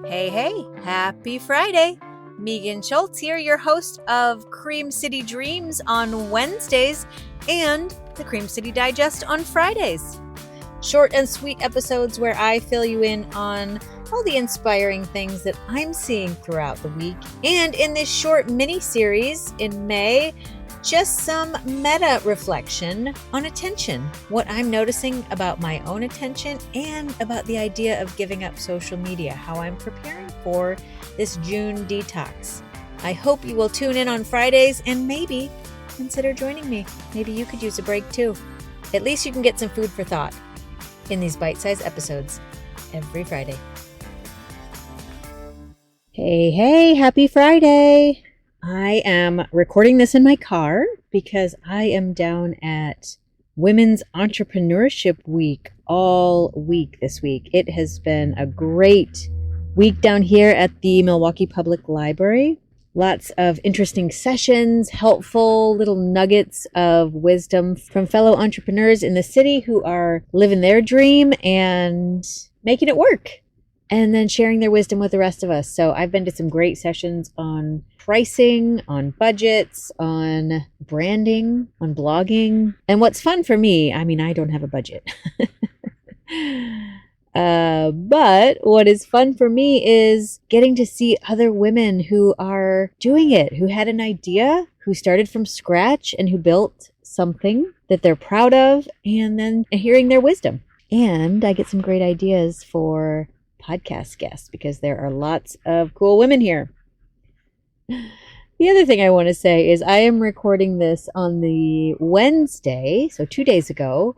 Hey, happy Friday. Megan Schultz here, your host of Cream City Dreams on Wednesdays and the Cream City Digest on Fridays. Short and sweet episodes where I fill you in on all the inspiring things that I'm seeing throughout the week. And in this short mini series in May, just some meta reflection on attention, what I'm noticing about my own attention and about the idea of giving up social media, how I'm preparing for this June detox. I hope you will tune in on Fridays and maybe consider joining me. Maybe you could use a break too. At least you can get some food for thought in these bite-sized episodes every Friday. Hey, happy Friday. I am recording this in my car because I am down at Women's Entrepreneurship Week all week this week. It has been a great week down here at the Milwaukee Public Library. Lots of interesting sessions, helpful little nuggets of wisdom from fellow entrepreneurs in the city who are living their dream and making it work, and then sharing their wisdom with the rest of us. So I've been to some great sessions on pricing, on budgets, on branding, on blogging. And what's fun for me, I don't have a budget. But what is fun for me is getting to see other women who are doing it, who had an idea, who started from scratch and who built something that they're proud of, and then hearing their wisdom. And I get some great ideas for podcast guests because there are lots of cool women here. The other thing I want to say is I am recording this on the Wednesday, so 2 days ago.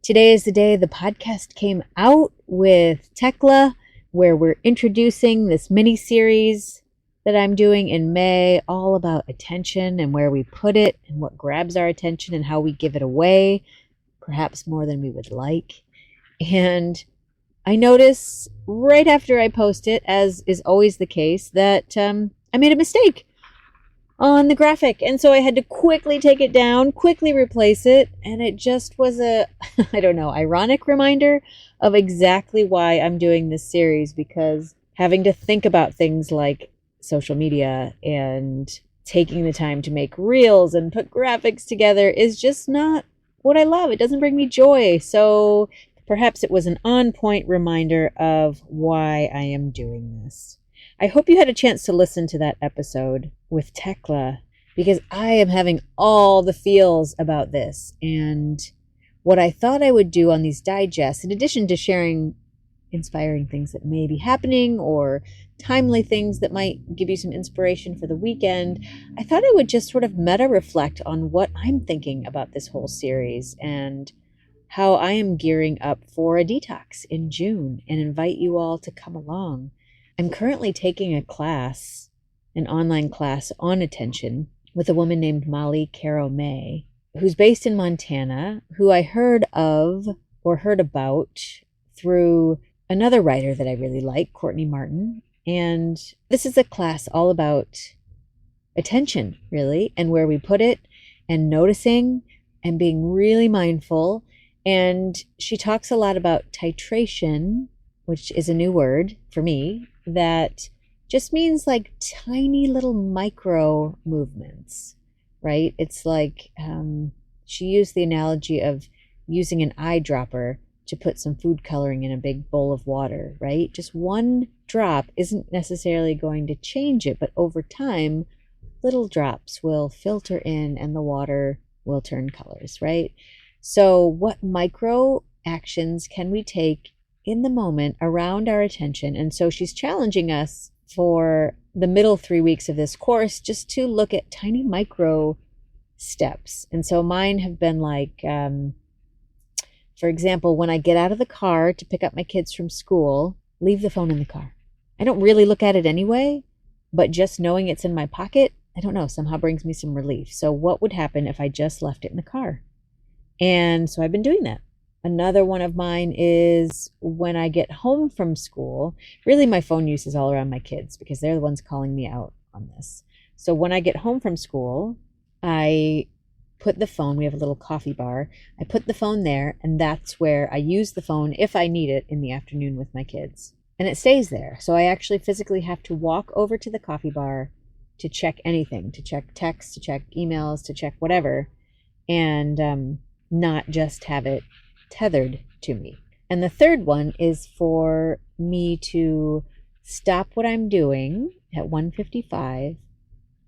Today is the day the podcast came out with Thekla, where we're introducing this mini-series that I'm doing in May, all about attention and where we put it and what grabs our attention and how we give it away, perhaps more than we would like. And I notice right after I post it, as is always the case, that I made a mistake on the graphic. And so I had to quickly take it down, quickly replace it. And it just was a, ironic reminder of exactly why I'm doing this series, because having to think about things like social media and taking the time to make reels and put graphics together is just not what I love. It doesn't bring me joy. So perhaps it was an on-point reminder of why I am doing this. I hope you had a chance to listen to that episode with Thekla, because I am having all the feels about this. And what I thought I would do on these digests, in addition to sharing inspiring things that may be happening or timely things that might give you some inspiration for the weekend, I thought I would just sort of meta-reflect on what I'm thinking about this whole series and how I am gearing up for a detox in June, and invite you all to come along. I'm currently taking a class, an online class on attention, with a woman named Molly Caro May, who's based in Montana, who I heard about through another writer that I really like, Courtney Martin. And this is a class all about attention, really, and where we put it, and noticing, and being really mindful. And she talks a lot about titration, which is a new word for me, that just means like tiny little micro movements, right? It's like she used the analogy of using an eyedropper to put some food coloring in a big bowl of water, right? Just one drop isn't necessarily going to change it, but over time, little drops will filter in and the water will turn colors, right? So what micro actions can we take in the moment around our attention? And so she's challenging us for the middle 3 weeks of this course just to look at tiny micro steps. And so mine have been like, for example, when I get out of the car to pick up my kids from school, leave the phone in the car. I don't really look at it anyway, but just knowing it's in my pocket, I don't know, somehow brings me some relief. So what would happen if I just left it in the car? And so I've been doing that. Another one of mine is when I get home from school, really my phone use is all around my kids because they're the ones calling me out on this. So when I get home from school, I put the phone, we have a little coffee bar, I put the phone there, and that's where I use the phone if I need it in the afternoon with my kids. and it stays there. So I actually physically have to walk over to the coffee bar to check anything, to check texts, to check emails, to check whatever, and not just have it tethered to me. And the third one is for me to stop what I'm doing at 1:55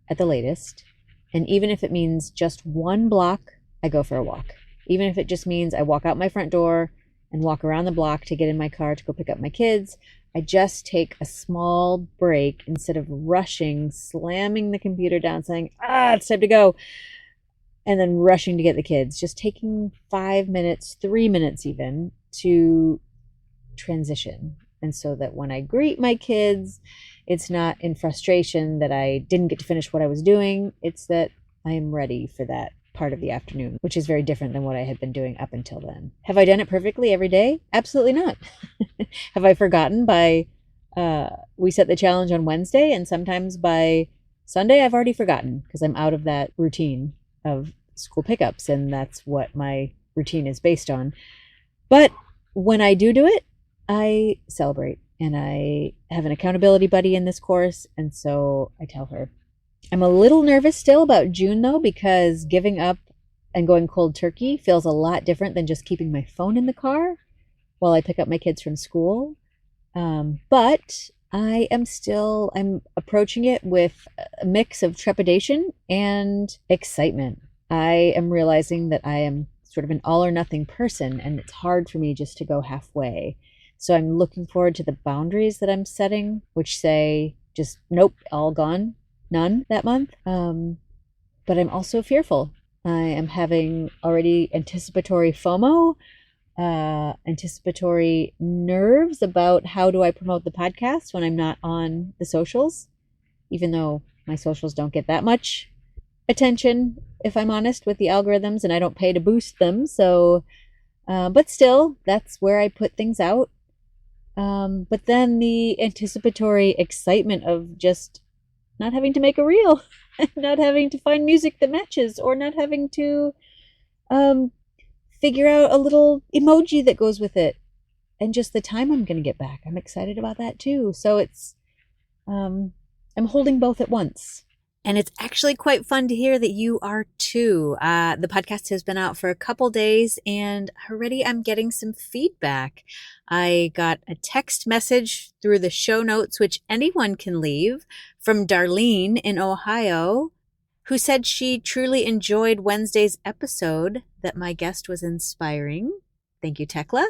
at the latest. And even if it means just one block, I go for a walk. Even if it just means I walk out my front door and walk around the block to get in my car to go pick up my kids, I just take a small break instead of rushing, slamming the computer down, saying, it's time to go, and then rushing to get the kids. Just taking 5 minutes, 3 minutes even, to transition. And so that when I greet my kids, it's not in frustration that I didn't get to finish what I was doing. It's that I am ready for that part of the afternoon, which is very different than what I had been doing up until then. Have I done it perfectly every day? Absolutely not. Have I forgotten by, we set the challenge on Wednesday, and sometimes by Sunday I've already forgotten because I'm out of that routine of school pickups, and that's what my routine is based on. But when I do it, I celebrate, and I have an accountability buddy in this course, and so I tell her. I'm a little nervous still about June, though, because giving up and going cold turkey feels a lot different than just keeping my phone in the car while I pick up my kids from school. But I'm approaching it with a mix of trepidation and excitement. I am realizing that I am sort of an all or nothing person, and it's hard for me just to go halfway. So I'm looking forward to the boundaries that I'm setting, which say just nope, all gone, none that month. But I'm also fearful. I am having already anticipatory FOMO, anticipatory nerves about how do I promote the podcast when I'm not on the socials, even though my socials don't get that much attention, if I'm honest, with the algorithms, and I don't pay to boost them. So, but still, that's where I put things out. But then the anticipatory excitement of just not having to make a reel, not having to find music that matches, or not having to figure out a little emoji that goes with it, and just the time I'm going to get back. I'm excited about that too. So it's, I'm holding both at once. And it's actually quite fun to hear that you are too. The podcast has been out for a couple days, and already I'm getting some feedback. I got a text message through the show notes, which anyone can leave, from Darlene in Ohio, who said she truly enjoyed Wednesday's episode, that my guest was inspiring. Thank you, Thekla.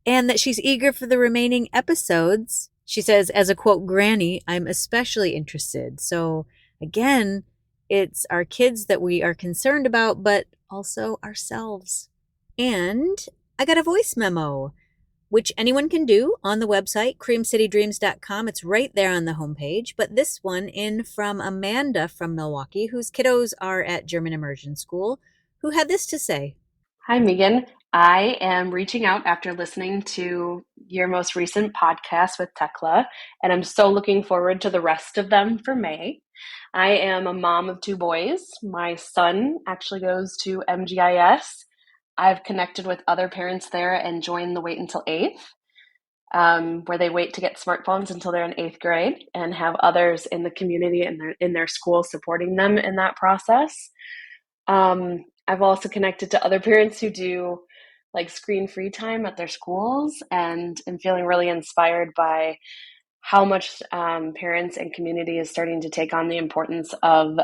And that she's eager for the remaining episodes. She says, as a quote granny, I'm especially interested. So again, it's our kids that we are concerned about, but also ourselves. And I got a voice memo, which anyone can do on the website, creamcitydreams.com. It's right there on the homepage. But this one in from Amanda from Milwaukee, whose kiddos are at German immersion school, who had this to say. Hi, Megan. I am reaching out after listening to your most recent podcast with Thekla, and I'm so looking forward to the rest of them for May. I am a mom of 2 boys. My son actually goes to MGIS. I've connected with other parents there and joined the Wait Until 8th, where they wait to get smartphones until they're in 8th grade, and have others in the community and in their school supporting them in that process. I've also connected to other parents who do like screen-free time at their schools, and am feeling really inspired by how much parents and community is starting to take on the importance of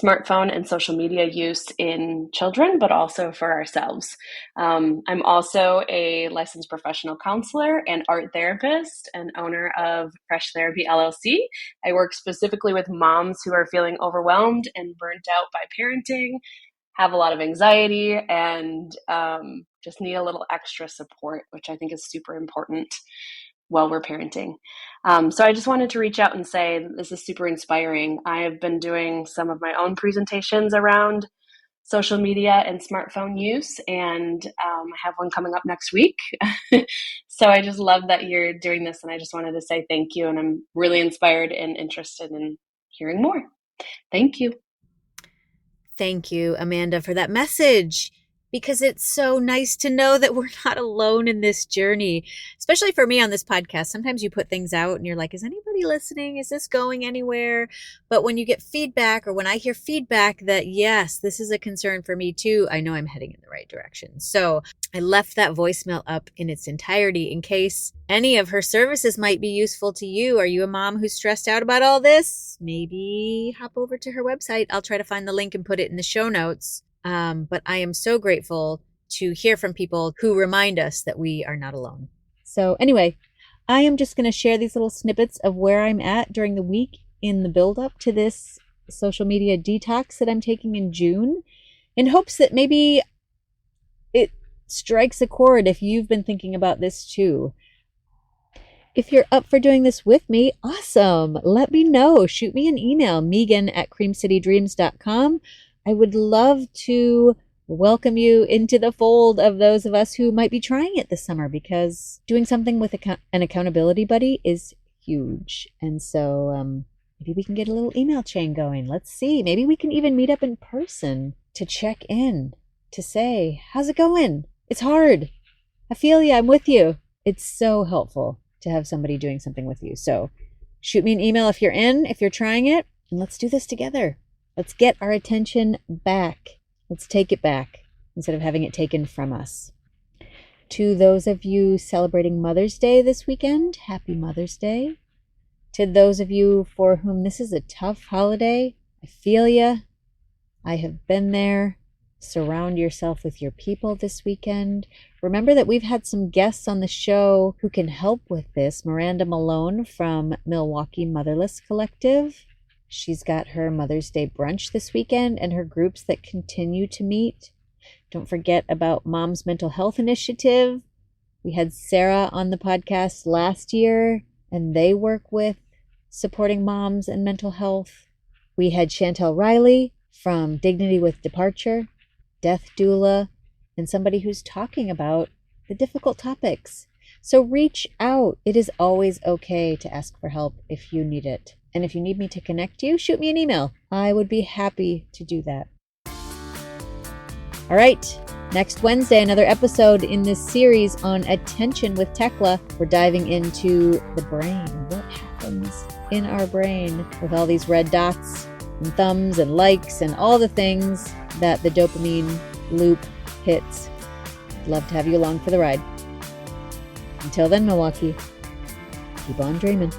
smartphone and social media use in children, but also for ourselves. I'm also a licensed professional counselor and art therapist and owner of Fresh Therapy LLC. I work specifically with moms who are feeling overwhelmed and burnt out by parenting, have a lot of anxiety, and just need a little extra support, which I think is super important while we're parenting. So I just wanted to reach out and say this is super inspiring. I have been doing some of my own presentations around social media and smartphone use, and I have one coming up next week. So I just love that you're doing this, and I just wanted to say thank you, and I'm really inspired and interested in hearing more. Thank you. Thank you, Amanda, for that message. because it's so nice to know that we're not alone in this journey, especially for me on this podcast. Sometimes you put things out and you're like, is anybody listening? Is this going anywhere? But when you get feedback, or when I hear feedback that, yes, this is a concern for me too, I know I'm heading in the right direction. So I left that voicemail up in its entirety in case any of her services might be useful to you. Are you a mom who's stressed out about all this? Maybe hop over to her website. I'll try to find the link and put it in the show notes. But I am so grateful to hear from people who remind us that we are not alone. So anyway, I am just going to share these little snippets of where I'm at during the week in the build up to this social media detox that I'm taking in June, in hopes that maybe it strikes a chord if you've been thinking about this too. If you're up for doing this with me, awesome. Let me know. Shoot me an email, megan@creamcitydreams.com. I would love to welcome you into the fold of those of us who might be trying it this summer, because doing something with an accountability buddy is huge. And so maybe we can get a little email chain going. Let's see. Maybe we can even meet up in person to check in, to say, how's it going? It's hard. I feel you. I'm with you. It's so helpful to have somebody doing something with you. So shoot me an email if you're trying it, and let's do this together. Let's get our attention back. Let's take it back instead of having it taken from us. To those of you celebrating Mother's Day this weekend, happy Mother's Day. To those of you for whom this is a tough holiday, I feel ya. I have been there. Surround yourself with your people this weekend. Remember that we've had some guests on the show who can help with this. Miranda Malone from Milwaukee Motherless Collective. She's got her Mother's Day brunch this weekend and her groups that continue to meet. Don't forget about Mom's Mental Health Initiative. We had Sarah on the podcast last year, and they work with supporting moms and mental health. We had Chantel Riley from Dignity with Departure, death doula, and somebody who's talking about the difficult topics. So reach out. It is always okay to ask for help if you need it. And if you need me to connect you, shoot me an email. I would be happy to do that. All right. Next Wednesday, another episode in this series on attention with Thekla. We're diving into the brain. What happens in our brain with all these red dots and thumbs and likes and all the things that the dopamine loop hits. Love to have you along for the ride. Until then, Milwaukee, keep on dreaming.